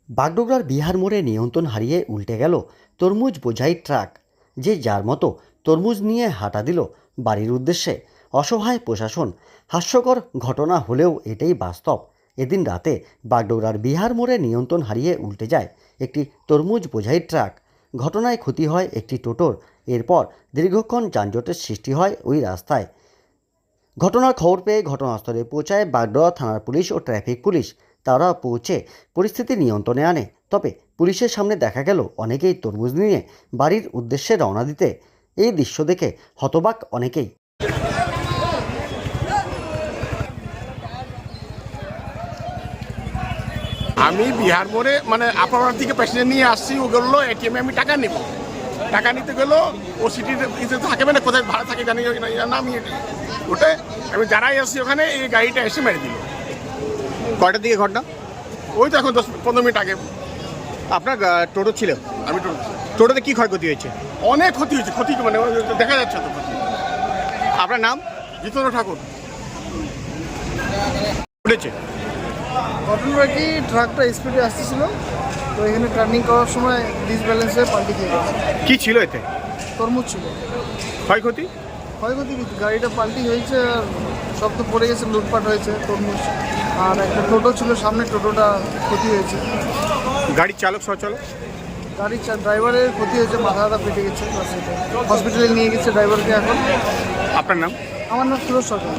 বাগডোগরার বিহার মোড়ে নিয়ন্ত্রণ হারিয়ে উল্টে গেল তরমুজ বোঝাই ট্রাক। যে যার মতো তরমুজ নিয়ে হাঁটা দিল বাড়ির উদ্দেশ্যে। অসহায় প্রশাসন। হাস্যকর ঘটনা হলেও এটাই বাস্তব। এদিন রাতে বাগডোগরার বিহার মোড়ে নিয়ন্ত্রণ হারিয়ে উল্টে যায় একটি তরমুজ বোঝাই ট্রাক। ঘটনায় ক্ষতি হয় একটি টোটোর। এরপর দীর্ঘক্ষণ যানজটের সৃষ্টি হয় ওই রাস্তায়। ঘটনার খবর পেয়ে ঘটনাস্থলে পৌঁছায় বাগডোগরা থানার পুলিশ ও ট্রাফিক পুলিশ। তারা পৌঁছে পরিস্থিতি নিয়ন্ত্রণে আনে। তবে পুলিশের সামনে দেখা গেল অনেকেই তরমুজ নিয়ে বাড়ির উদ্দেশ্যে রওনা দিতে। এই দৃশ্য দেখে হতবাক অনেকেই। আমি বিহার মোড়ে মানে আপার থেকে প্যাসেঞ্জার নিয়ে আসছি, ও বললো এটিএমে আমি টাকা নেব। টাকা নিতে গেলো ও সিটিতে থাকবে না, কোথায় ভাড়া থাকে জানি না। আমি ওটা আমি যারাই আসছি ওখানে এই গাড়িটা এসে মেরে দিল। কয়টার দিকে ঘটনা? ওই তো এখন 10-15 মিনিট আগে। আপনার টোটো ছিল? আমি টোটোতে কি ক্ষয়ক্ষতি হয়েছে? অনেক ক্ষতি হয়েছে, ক্ষতি মানে দেখা যাচ্ছে তো ক্ষতি। আপনার নাম? জিতেন্দ্র ঠাকুর। উঠেছে ঘটনা কি, ট্রাকটা স্পিডে আসতেছিল, তো এখানে টার্নিং করার সময় ডিসব্যালেন্স হয়ে পাল্টি খেয়ে গেছে। কি ছিল এতে? তরমুজ ছিল। ক্ষয়ক্ষতি? ক্ষয়ক্ষতি কিছু, গাড়িটা পাল্টি হয়েছে আর সব তো পড়ে গেছে, লুটপাট হয়েছে তরমুজ। আর একটা টোটো ছিল সামনে, টোটোটা ক্ষতি হয়েছে। গাড়ির চালক সহচালক? গাড়ির ড্রাইভারের ক্ষতি হয়েছে, মাথাটা ফেটে গেছে, হসপিটালে নিয়ে গেছে ড্রাইভারকে এখন। আপনার নাম? আমার নাম সুরজ সরকার।